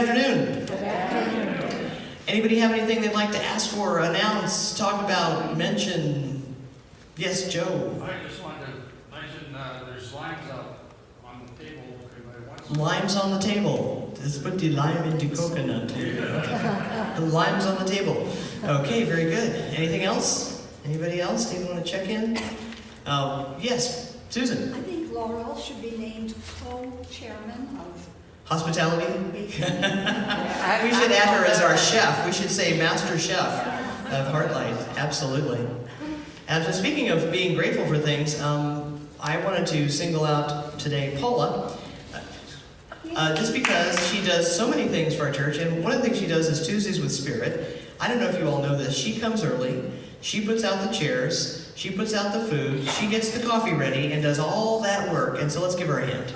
afternoon. Good afternoon. Anybody have anything they'd like to ask for, announce, talk about, mention? Yes, Joe. I just wanted to mention there's limes out on the table. Everybody wants some. Limes on the table. Let's put the lime into coconut. The limes on the table. Okay, very good. Anything else? Anybody else? Do you want to check in? Yes, Susan. I think Laurel should be named co-chairman of Hospitality? We should add her as our chef. We should say master chef of Heartlight. Absolutely. And so speaking of being grateful for things, I wanted to single out today Paula, just because she does so many things for our church. And one of the things she does is Tuesdays with Spirit. I don't know if you all know this. She comes early. She puts out the chairs. She puts out the food. She gets the coffee ready and does all that work. And so let's give her a hand.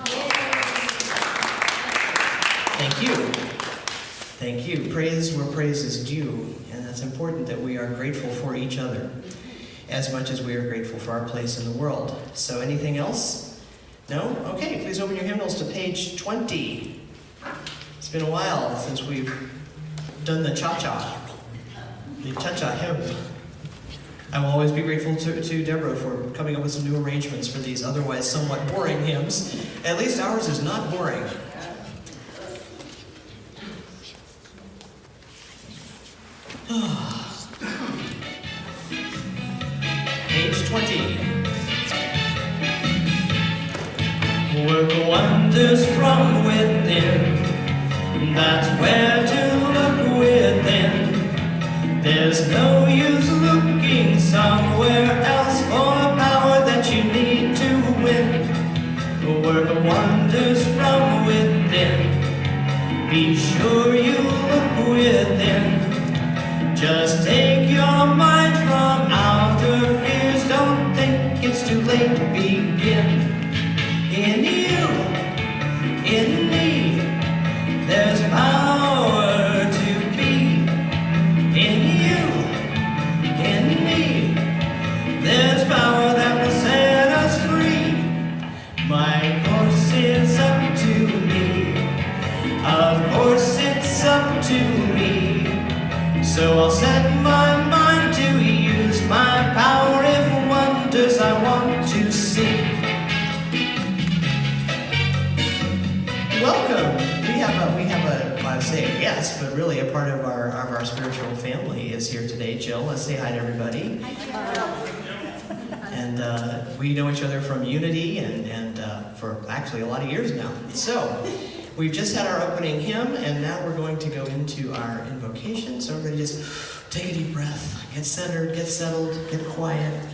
Thank you. Thank you. Praise where praise is due. And that's important that we are grateful for each other as much as we are grateful for our place in the world. So anything else? No? Okay, please open your hymnals to page 20. It's been a while since we've done the cha-cha. The cha-cha hymn. I will always be grateful to Deborah for coming up with some new arrangements for these otherwise somewhat boring hymns. At least ours is not boring. Page 20. Work wonders from within. That's where to look within. There's no use looking somewhere else for a power that you need to win. Work wonders from within. Be sure you look within. Just take your mind from outer fears. Don't think it's too late to begin. In you, in me, there's power to be. In you, in me, there's power that will set us free. My course is up to me. Of course it's up to me. So I'll set my mind to use my power if wonders I want to see. Welcome. We have a I say a guest, but really a part of our spiritual family is here today. Jill, let's say hi to everybody. Hi, Jill. And we know each other from Unity and for actually a lot of years now. So we've just had our opening hymn, and now we're going to go into our invocation. So everybody just take a deep breath, get centered, get settled, get quiet.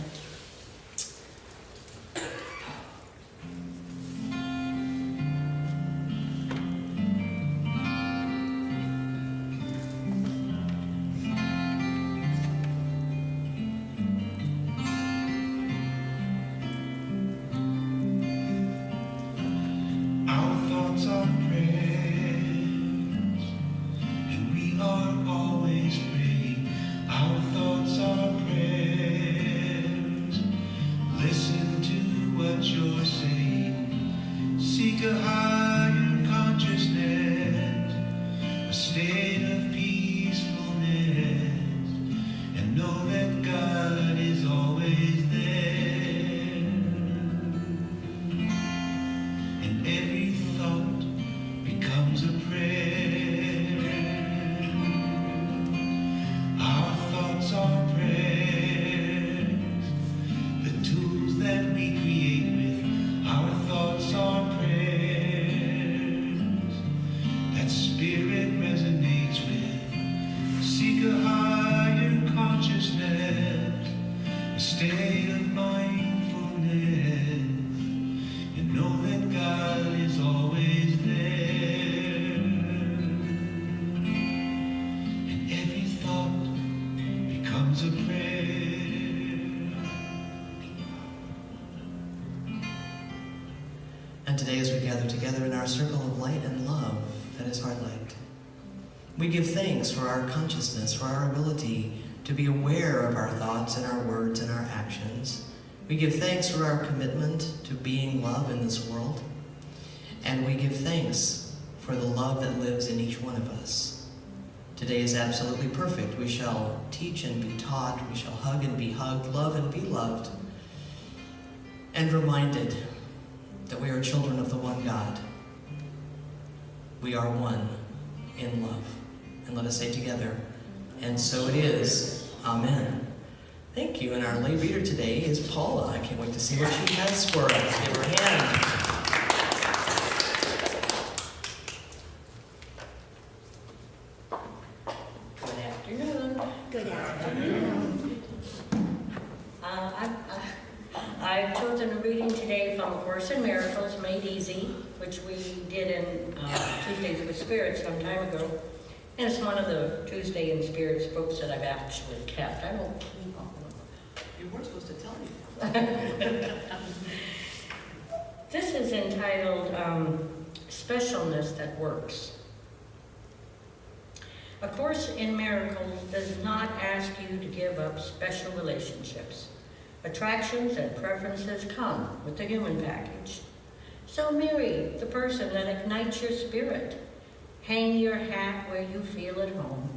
And today as we gather together in our circle of light and love that is Heartlight, we give thanks for our consciousness, for our ability to be aware of our thoughts and our words and our actions. We give thanks for our commitment to being love in this world. And we give thanks for the love that lives in each one of us. Today is absolutely perfect. We shall teach and be taught. We shall hug and be hugged, love and be loved, and reminded that we are children of the one God. We are one in love. And let us say together, and so it is. Amen. Thank you. And our lay reader today is Paula. I can't wait to see what she has for us. Give her a hand. Good afternoon. Good afternoon. I've chosen a reading today from A Course in Miracles, Made Easy, which we did in Tuesdays with Spirit some time ago. And it's one of the Tuesday in Spirits books that I've actually kept. I don't keep all of them. You weren't supposed to tell me. This is entitled Specialness That Works. A Course in Miracles does not ask you to give up special relationships. Attractions and preferences come with the human package. So marry the person that ignites your spirit. Hang your hat where you feel at home.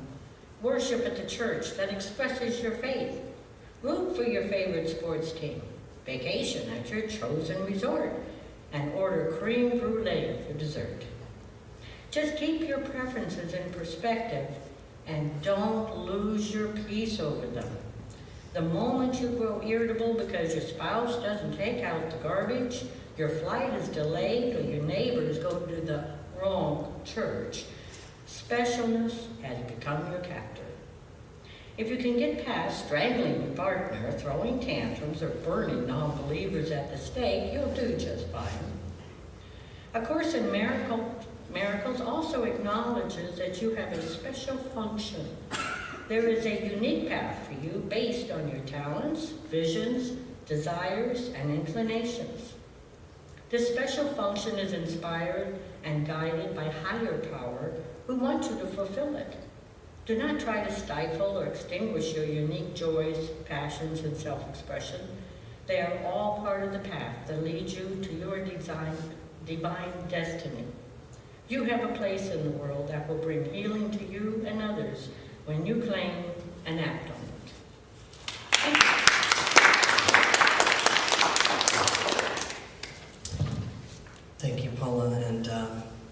Worship at the church that expresses your faith. Root for your favorite sports team. Vacation at your chosen resort. And order creme brulee for dessert. Just keep your preferences in perspective and don't lose your peace over them. The moment you grow irritable because your spouse doesn't take out the garbage, your flight is delayed, or your neighbors go to the wrong church, specialness has become your captor. If you can get past strangling your partner, throwing tantrums, or burning non-believers at the stake, you'll do just fine. A Course in Miracles also acknowledges that you have a special function. There is a unique path for you based on your talents, visions, desires, and inclinations. This special function is inspired and guided by higher power who want you to fulfill it. Do not try to stifle or extinguish your unique joys, passions, and self-expression. They are all part of the path that leads you to your divine destiny. You have a place in the world that will bring healing to you and others when you claim and act on it. Thank you, Paula. And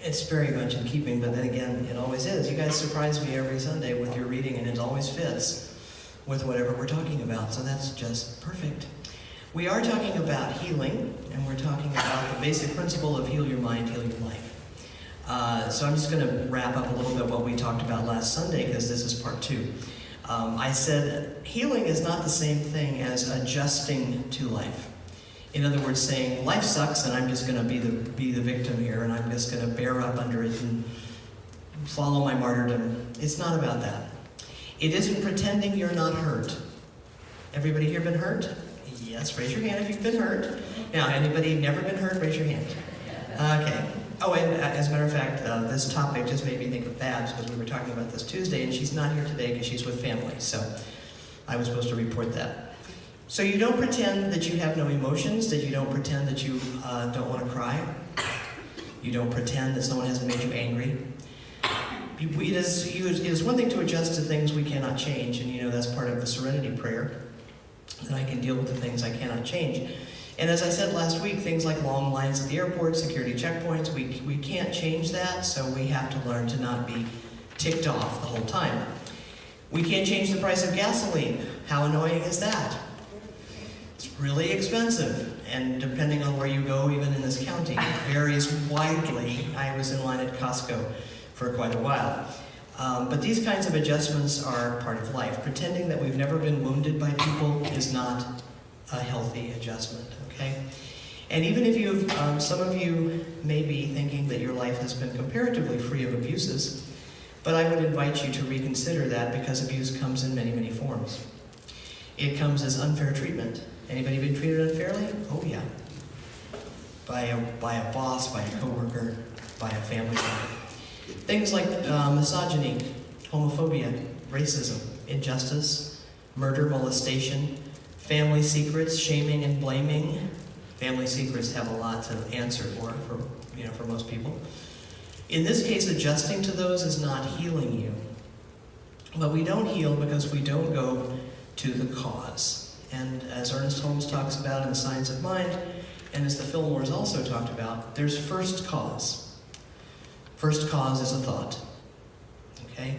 it's very much in keeping, but then again, it always is. You guys surprise me every Sunday with your reading, and it always fits with whatever we're talking about. So that's just perfect. We are talking about healing, and we're talking about the basic principle of heal your mind, heal your life. So I'm just going to wrap up a little bit what we talked about last Sunday, because this is part 2. I said healing is not the same thing as adjusting to life. In other words, saying life sucks and I'm just going to be the victim here, and I'm just going to bear up under it and follow my martyrdom. It's not about that. It isn't pretending you're not hurt. Everybody here been hurt? Yes, raise your hand if you've been hurt. Now, anybody never been hurt, raise your hand. Okay. Oh, and as a matter of fact, this topic just made me think of Babs, because we were talking about this Tuesday, and she's not here today because she's with family, so I was supposed to report that. So you don't pretend that you have no emotions, that you don't pretend that you don't want to cry. You don't pretend that someone hasn't made you angry. It is one thing to adjust to things we cannot change, and that's part of the serenity prayer, that I can deal with the things I cannot change. And as I said last week, things like long lines at the airport, security checkpoints, we can't change that, so we have to learn to not be ticked off the whole time. We can't change the price of gasoline. How annoying is that? It's really expensive, and depending on where you go, even in this county, it varies widely. I was in line at Costco for quite a while. But these kinds of adjustments are part of life. Pretending that we've never been wounded by people is not a healthy adjustment, okay? And even if some of you may be thinking that your life has been comparatively free of abuses, but I would invite you to reconsider that, because abuse comes in many, many forms. It comes as unfair treatment. Anybody been treated unfairly? Oh yeah. By a boss, by a coworker, by a family member. Things like misogyny, homophobia, racism, injustice, murder, molestation, family secrets, shaming and blaming. Family secrets have a lot to answer for most people. In this case, adjusting to those is not healing you. But we don't heal because we don't go to the cause. And as Ernest Holmes talks about in The Science of Mind, and as the Fillmores also talked about, there's first cause. First cause is a thought. Okay?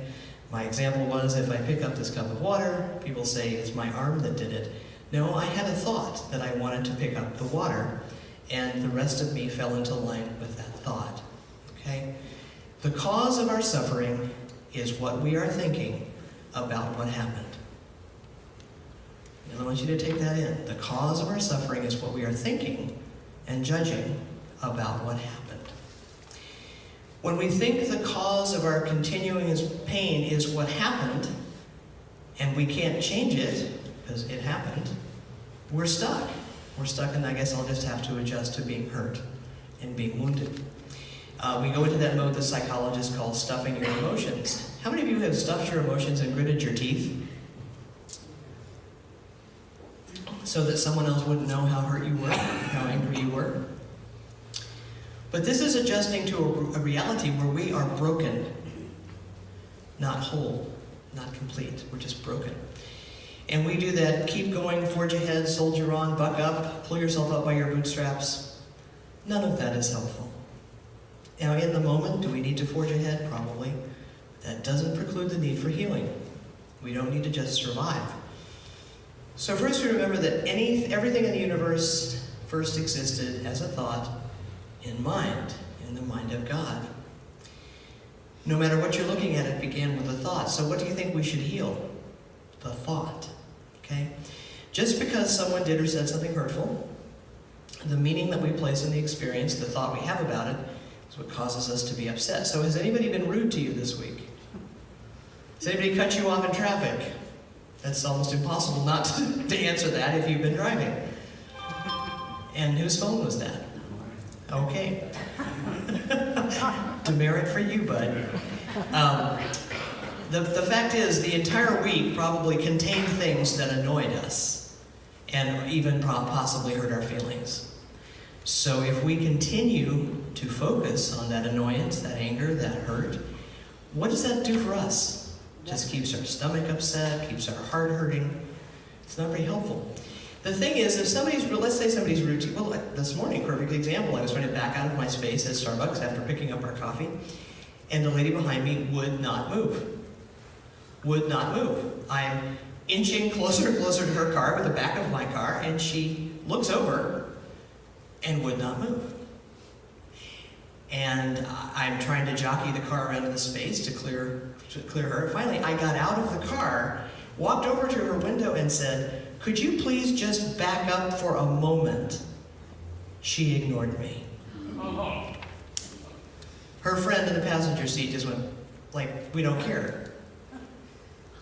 My example was, if I pick up this cup of water, people say, it's my arm that did it. No, I had a thought that I wanted to pick up the water, and the rest of me fell into line with that thought. Okay? The cause of our suffering is what we are thinking about what happened. And I want you to take that in. The cause of our suffering is what we are thinking and judging about what happened. When we think the cause of our continuing pain is what happened, and we can't change it because it happened, we're stuck. We're stuck, and I guess I'll just have to adjust to being hurt and being wounded. We go into that mode the psychologists call stuffing your emotions. How many of you have stuffed your emotions and gritted your teeth so that someone else wouldn't know how hurt you were, how angry you were? But this is adjusting to a reality where we are broken, not whole, not complete. We're just broken. And we do that, keep going, forge ahead, soldier on, buck up, pull yourself up by your bootstraps. None of that is helpful. Now, in the moment, do we need to forge ahead? Probably. That doesn't preclude the need for healing. We don't need to just survive. So first we remember that everything in the universe first existed as a thought in mind, in the mind of God. No matter what you're looking at, it began with a thought. So what do you think we should heal? The thought. Okay? Just because someone did or said something hurtful, the meaning that we place in the experience, the thought we have about it, is what causes us to be upset. So has anybody been rude to you this week? Has anybody cut you off in traffic? That's almost impossible not to answer that if you've been driving. And whose phone was that? Okay. Demerit for you, bud. The fact is, the entire week probably contained things that annoyed us and even possibly hurt our feelings. So if we continue to focus on that annoyance, that anger, that hurt, what does that do for us? Just keeps our stomach upset, keeps our heart hurting. It's not very helpful. The thing is, if let's say somebody's rude to you, well, this morning, perfect example, I was trying to back out of my space at Starbucks after picking up our coffee, and the lady behind me would not move. Would not move. I'm inching closer and closer to her car with the back of my car, and she looks over and would not move. And I'm trying to jockey the car around in the space to clear her. Finally, I got out of the car, walked over to her window and said, "Could you please just back up for a moment?" She ignored me. Her friend in the passenger seat just went, like, we don't care.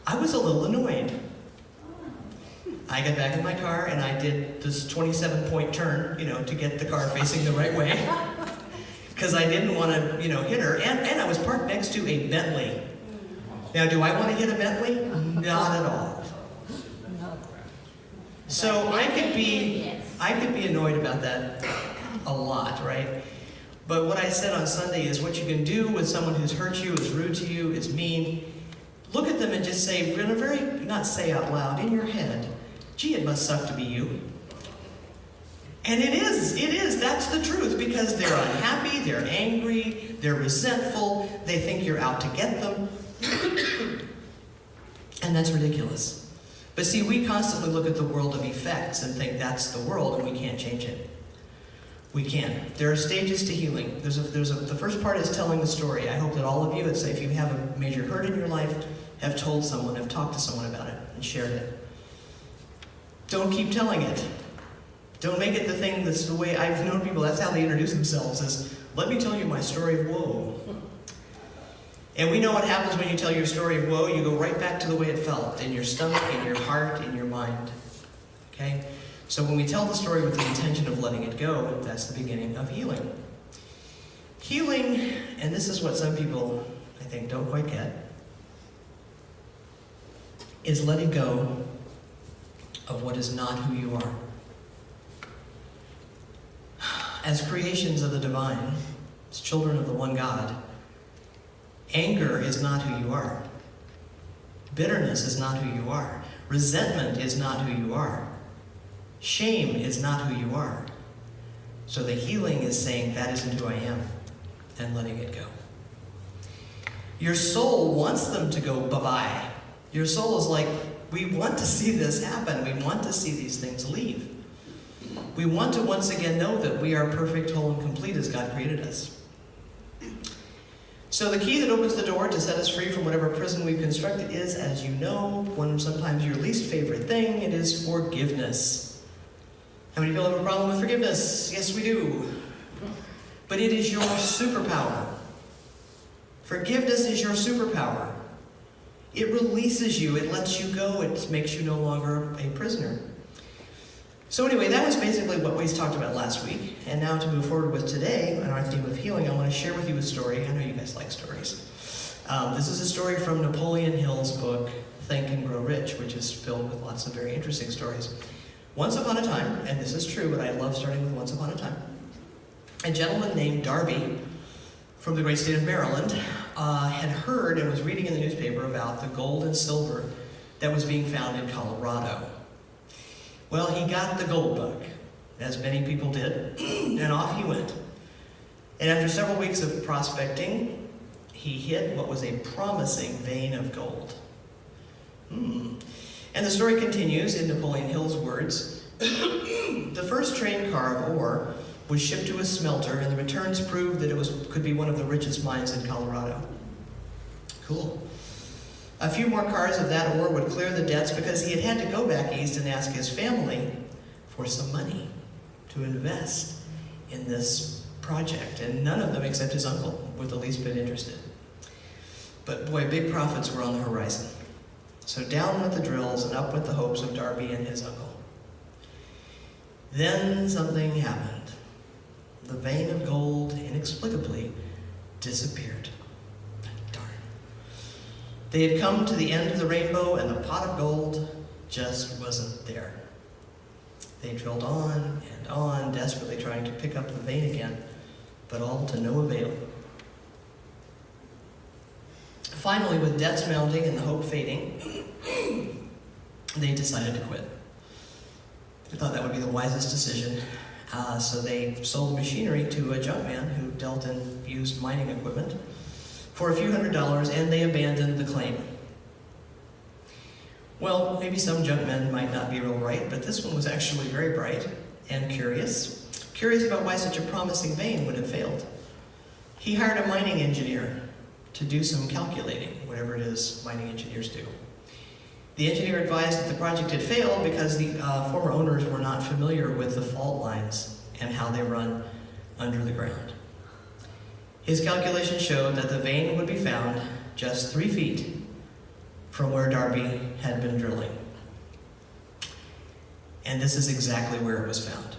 I was a little annoyed. I got back in my car and I did this 27-point turn, to get the car facing the right way. Because I didn't want to, hit her. And I was parked next to a Bentley. Now, do I want to hit a Bentley? Not at all. So I could be annoyed about that a lot, right? But what I said on Sunday is what you can do with someone who's hurt you, is rude to you, is mean, look at them and just say, not say out loud, in your head, gee, it must suck to be you. And it is, that's the truth, because they're unhappy, they're angry, they're resentful, they think you're out to get them. And that's ridiculous. But see, we constantly look at the world of effects and think that's the world and we can't change it. We can. There are stages to healing. The first part is telling the story. I hope that all of you, if you have a major hurt in your life, have told someone, have talked to someone about it and shared it. Don't keep telling it. Don't make it the thing that's the way I've known people, that's how they introduce themselves, is, let me tell you my story of woe. And we know what happens when you tell your story of woe. You go right back to the way it felt, in your stomach, in your heart, in your mind. Okay? So when we tell the story with the intention of letting it go, that's the beginning of healing. Healing, and this is what some people, I think, don't quite get, is letting go of what is not who you are. As creations of the divine, as children of the one God, Anger is not who you are. Bitterness is not who you are. Resentment is not who you are. Shame is not who you are. So the healing is saying that isn't who I am and letting it go. Your soul wants them to go bye-bye. Your soul is like, we want to see this happen. We want to see these things leave. We want to once again know that we are perfect, whole, and complete as God created us. So the key that opens the door to set us free from whatever prison we've constructed is, as you know, sometimes your least favorite thing. It is forgiveness. How many people have a problem with forgiveness? Yes, we do. But it is your superpower. Forgiveness is your superpower. It releases you. It lets you go. It makes you no longer a prisoner. So anyway, that was basically what we talked about last week. And now to move forward with today, on our theme of healing, I want to share with you a story. I know you guys like stories. This is a story from Napoleon Hill's book, Think and Grow Rich, which is filled with lots of very interesting stories. Once upon a time, and this is true, but I love starting with once upon a time, a gentleman named Darby from the great state of Maryland had heard and was reading in the newspaper about the gold and silver that was being found in Colorado. Well, he got the gold bug, as many people did, and off he went. And after several weeks of prospecting, he hit what was a promising vein of gold. And the story continues in Napoleon Hill's words. The first train car of ore was shipped to a smelter, and the returns proved that it could be one of the richest mines in Colorado. Cool. A few more cars of that ore would clear the debts because he had to go back east and ask his family for some money to invest in this project. And none of them, except his uncle, were the least bit interested. But boy, big profits were on the horizon. So down went the drills and up went the hopes of Darby and his uncle. Then something happened. The vein of gold inexplicably disappeared. Darn. They had come to the end of the rainbow and the pot of gold just wasn't there. They drilled on, desperately trying to pick up the vein again, but all to no avail. Finally, with debts mounting and the hope fading, they decided to quit. They thought that would be the wisest decision, so they sold the machinery to a junkman who dealt in used mining equipment for a few $100s, and they abandoned the claim. Well, maybe some junkmen might not be real bright, but this one was actually very bright and curious about why such a promising vein would have failed. He hired a mining engineer to do some calculating, whatever it is mining engineers do. The engineer advised that the project had failed because the former owners were not familiar with the fault lines and how they run under the ground. His calculations showed that the vein would be found just 3 feet from where Darby had been drilling. And this is exactly where it was found.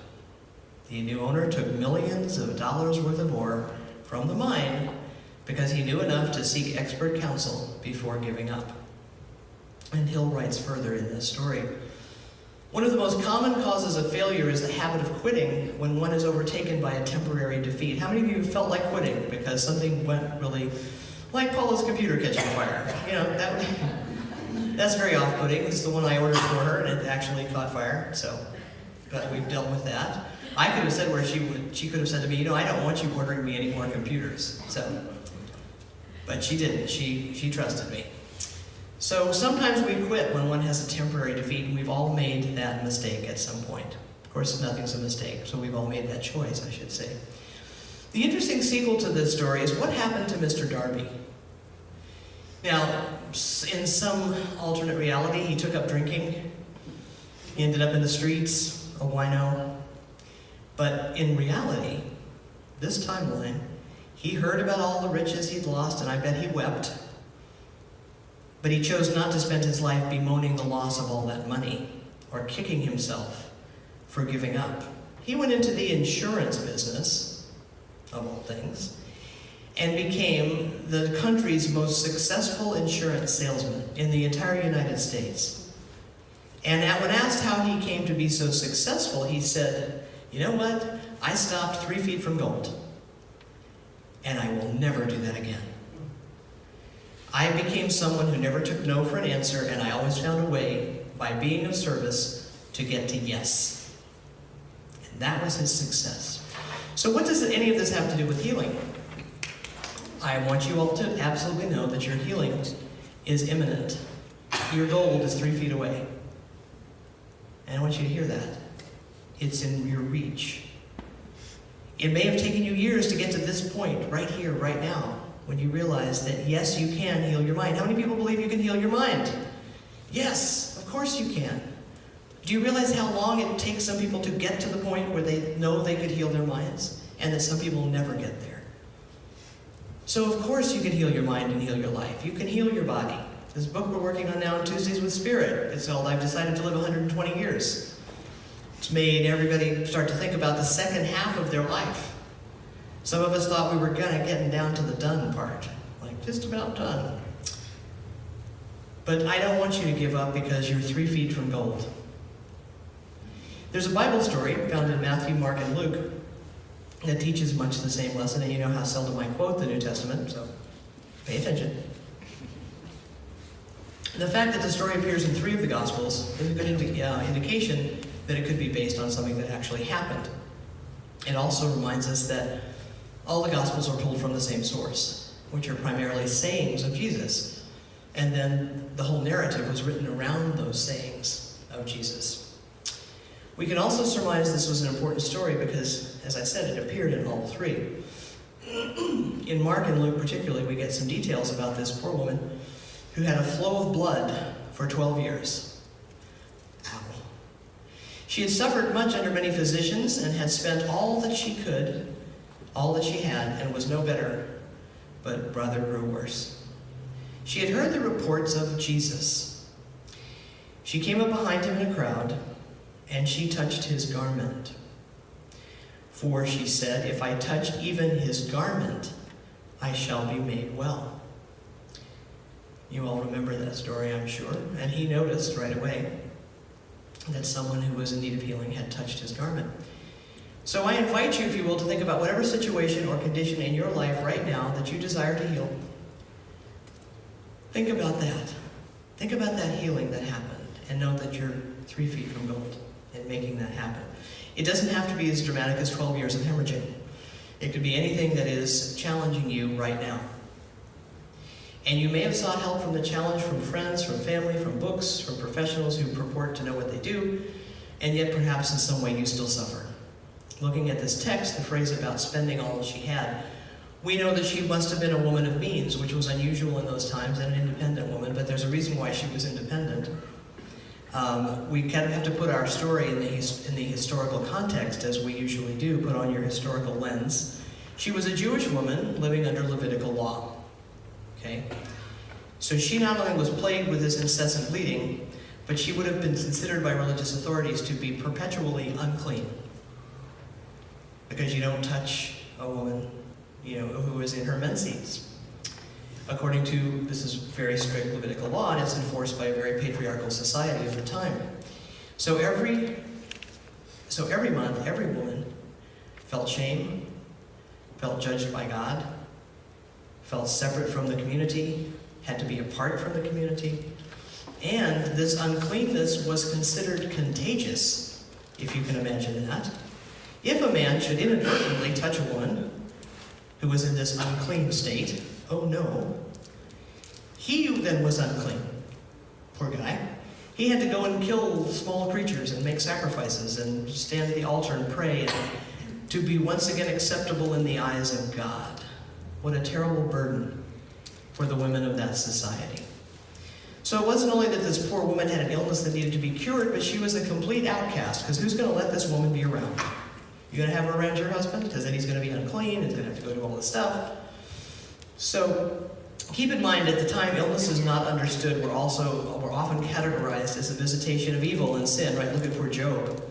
The new owner took millions of dollars worth of ore from the mine because he knew enough to seek expert counsel before giving up. And Hill writes further in this story. One of the most common causes of failure is the habit of quitting when one is overtaken by a temporary defeat. How many of you felt like quitting because something went really, like Paula's computer catching fire? You know, that's very off-putting. It's the one I ordered for her, and it actually caught fire. So, but we've dealt with that. I could have said where she could have said to me, you know, I don't want you ordering me any more computers. So, but she didn't. She trusted me. So sometimes we quit when one has a temporary defeat, and we've all made that mistake at some point. Of course, nothing's a mistake, so we've all made that choice, I should say. The interesting sequel to this story is what happened to Mr. Darby. Now, in some alternate reality, he took up drinking. He ended up in the streets, a wino. But in reality, this timeline, he heard about all the riches he'd lost, and I bet he wept. But he chose not to spend his life bemoaning the loss of all that money or kicking himself for giving up. He went into the insurance business, of all things, and became the country's most successful insurance salesman in the entire United States. And when asked how he came to be so successful, he said, you know what? I stopped 3 feet from gold, and I will never do that again. I became someone who never took no for an answer, and I always found a way, by being of service, to get to yes. And that was his success. So what does any of this have to do with healing? I want you all to absolutely know that your healing is imminent. Your goal is 3 feet away. And I want you to hear that. It's in your reach. It may have taken you years to get to this point, right here, right now, when you realize that, yes, you can heal your mind. How many people believe you can heal your mind? Yes, of course you can. Do you realize how long it takes some people to get to the point where they know they could heal their minds? And that some people never get there. So of course you can heal your mind and heal your life. You can heal your body. This book we're working on now on Tuesdays with Spirit, it's called I've Decided to Live 120 Years. It's made everybody start to think about the second half of their life. Some of us thought we were kind of getting down to the done part, like just about done. But I don't want you to give up because you're 3 feet from gold. There's a Bible story found in Matthew, Mark, and Luke that teaches much the same lesson, and you know how seldom I quote the New Testament, so pay attention. The fact that the story appears in 3 of the Gospels is a good indication that it could be based on something that actually happened. It also reminds us that all the Gospels are pulled from the same source, which are primarily sayings of Jesus. And then the whole narrative was written around those sayings of Jesus. We can also surmise this was an important story because, as I said, it appeared in all 3. In Mark and Luke particularly, we get some details about this poor woman who had a flow of blood for 12 years. Ow. She had suffered much under many physicians and had spent all that she could, all that she had, and was no better, but rather grew worse. She had heard the reports of Jesus. She came up behind him in a crowd, and she touched his garment. For, she said, if I touch even his garment, I shall be made well. You all remember that story, I'm sure. And he noticed right away that someone who was in need of healing had touched his garment. So I invite you, if you will, to think about whatever situation or condition in your life right now that you desire to heal. Think about that. Think about that healing that happened, and know that you're 3 feet from gold in making that happen. It doesn't have to be as dramatic as 12 years of hemorrhaging. It could be anything that is challenging you right now. And you may have sought help from the challenge from friends, from family, from books, from professionals who purport to know what they do, and yet perhaps in some way you still suffer. Looking at this text, the phrase about spending all she had, we know that she must have been a woman of means, which was unusual in those times, and an independent woman, but there's a reason why she was independent. We kind of have to put our story in the historical context, as we usually do, put on your historical lens. She was a Jewish woman living under Levitical law. Okay? So she not only was plagued with this incessant bleeding, but she would have been considered by religious authorities to be perpetually unclean. Because you don't touch a woman, who is in her menses. According to, this is very strict Levitical law, and it's enforced by a very patriarchal society of the time. So every month, every woman felt shame, felt judged by God, felt separate from the community, had to be apart from the community. And this uncleanness was considered contagious, if you can imagine that. If a man should inadvertently touch a woman who was in this unclean state, oh no, he then was unclean. Poor guy. He had to go and kill small creatures and make sacrifices and stand at the altar and pray and to be once again acceptable in the eyes of God. What a terrible burden for the women of that society. So it wasn't only that this poor woman had an illness that needed to be cured, but she was a complete outcast, because who's going to let this woman be around? You're going to have her around your husband, because then he's going to be unclean, he's going to have to go do all this stuff. So keep in mind, at the time, illnesses not understood were often categorized as a visitation of evil and sin, right? Look at poor Job.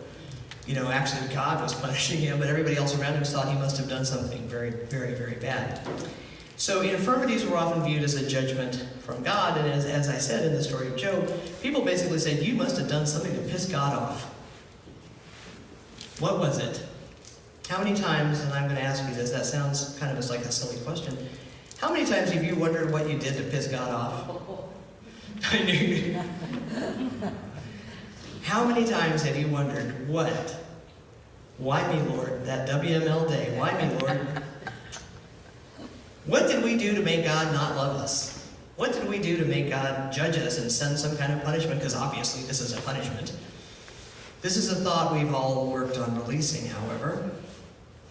Actually God was punishing him, but everybody else around him thought he must have done something very, very, very bad. So infirmities were often viewed as a judgment from God, and as I said in the story of Job, people basically said, you must have done something to piss God off. What was it? How many times, and I'm going to ask you this, that sounds kind of like a silly question, How many times have you wondered what you did to piss God off? I knew you. How many times have you wondered, what? Why me, Lord? That WML day. Why me, Lord? What did we do to make God not love us? What did we do to make God judge us and send some kind of punishment? Because obviously this is a punishment. This is a thought we've all worked on releasing, however,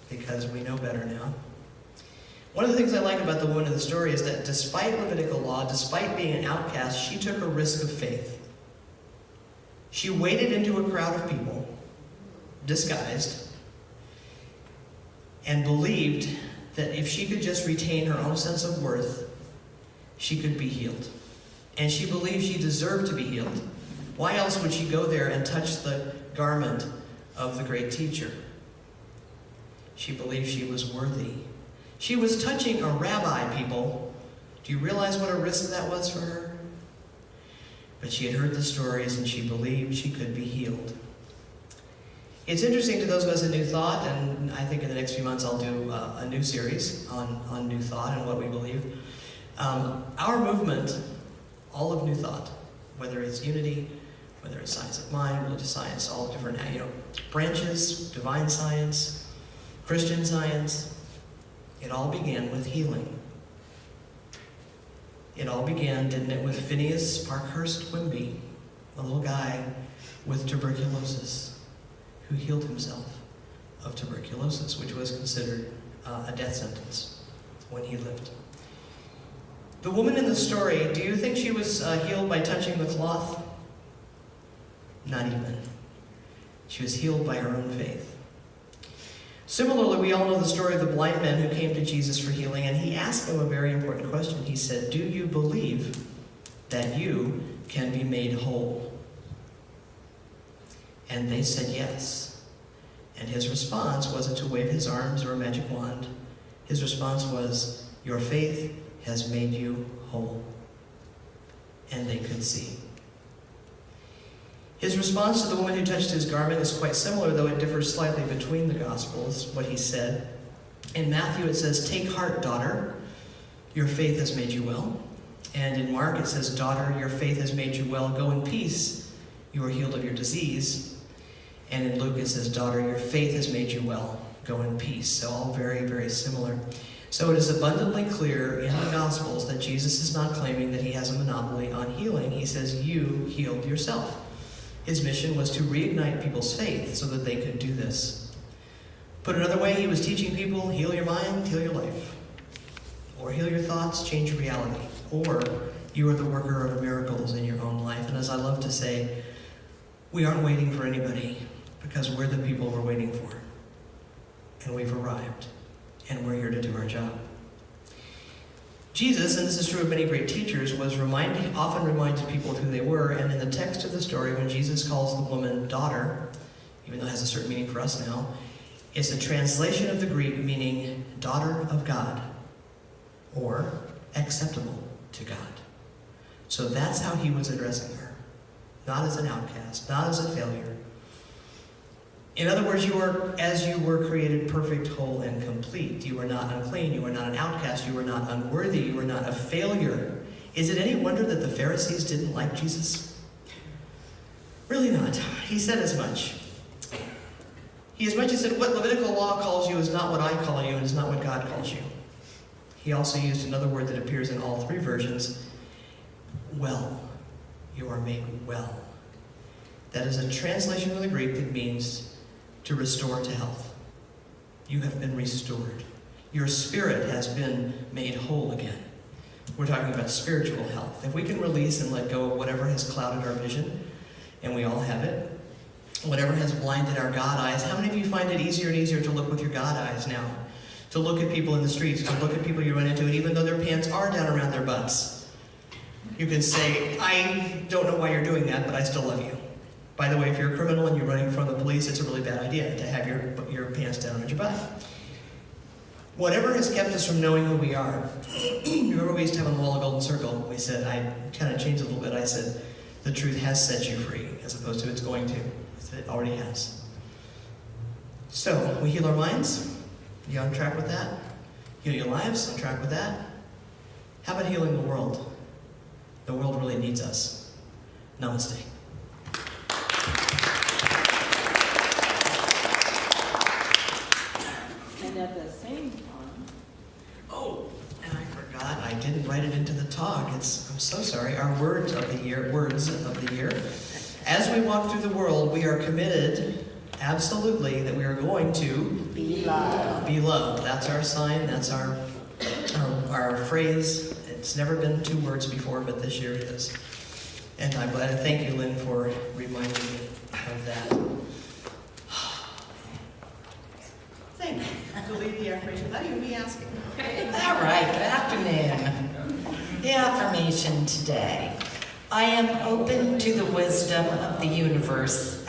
because we know better now. One of the things I like about the woman in the story is that despite Levitical law, despite being an outcast, she took a risk of faith. She waded into a crowd of people, disguised, and believed that if she could just retain her own sense of worth, she could be healed. And she believed she deserved to be healed. Why else would she go there and touch the garment of the great teacher? She believed she was worthy. She was touching a rabbi, people. Do you realize what a risk that was for her? But she had heard the stories and she believed she could be healed. It's interesting to those of us in New Thought, and I think in the next few months I'll do a new series on New Thought and what we believe. Our movement, all of New Thought, whether it's unity, whether it's science of mind, religious science, all different branches, divine science, Christian science, it all began with healing. It all began, didn't it, with Phineas Parkhurst Quimby, a little guy with tuberculosis, who healed himself of tuberculosis, which was considered a death sentence when he lived. The woman in the story, do you think she was healed by touching the cloth? Not even. She was healed by her own faith. Similarly, we all know the story of the blind man who came to Jesus for healing, and he asked him a very important question. He said, "Do you believe that you can be made whole?" And they said yes. And his response wasn't to wave his arms or a magic wand. His response was, "Your faith has made you whole." And they could see. His response to the woman who touched his garment is quite similar, though it differs slightly between the Gospels, what he said. In Matthew it says, "Take heart, daughter, your faith has made you well." And in Mark it says, "Daughter, your faith has made you well. Go in peace. You are healed of your disease." And in Luke it says, "Daughter, your faith has made you well. Go in peace." So all very, very similar. So it is abundantly clear in the Gospels that Jesus is not claiming that he has a monopoly on healing. He says, you healed yourself. His mission was to reignite people's faith so that they could do this. Put another way, he was teaching people, heal your mind, heal your life. Or heal your thoughts, change your reality. Or you are the worker of miracles in your own life. And as I love to say, we aren't waiting for anybody because we're the people we're waiting for. And we've arrived. And we're here to do our job. Jesus, and this is true of many great teachers, was often reminded people of who they were. And in the text of the story, when Jesus calls the woman daughter, even though it has a certain meaning for us now, it's a translation of the Greek meaning daughter of God or acceptable to God. So that's how he was addressing her. Not as an outcast, not as a failure. In other words, you are as you were created, perfect, whole, and complete. You are not unclean. You are not an outcast. You are not unworthy. You are not a failure. Is it any wonder that the Pharisees didn't like Jesus? Really not. He said as much. He said, what Levitical law calls you is not what I call you, and is not what God calls you. He also used another word that appears in all three versions, well. You are made well. That is a translation of the Greek that means to restore to health. You have been restored. Your spirit has been made whole again. We're talking about spiritual health. If we can release and let go of whatever has clouded our vision, and we all have it, whatever has blinded our God eyes, how many of you find it easier and easier to look with your God eyes now? To look at people in the streets, to look at people you run into, and even though their pants are down around their butts, you can say, I don't know why you're doing that, but I still love you. By the way, if you're a criminal and you're running from the police, it's a really bad idea to have your pants down on your butt. Whatever has kept us from knowing who we are. Remember we used to have on the wall a golden circle. We said, I kind of changed a little bit. I said, the truth has set you free, as opposed to it's going to. I said, it already has. So, we heal our minds. You on track with that? Heal your lives, on track with that. How about healing the world? The world really needs us. Namaste. And at the same time, Oh, and I forgot, I didn't write it into the talk. I'm so sorry. Our words of the year. As we walk through the world, we are committed, absolutely, that we are going to be loved. be loved. That's our sign. That's our phrase. It's never been 2 words before, but this year it is. And I'm glad to thank you, Lynn, for reminding me of that. Thank you. To lead the affirmation. Not even me asking. All right, good afternoon. The affirmation today. I am open to the wisdom of the universe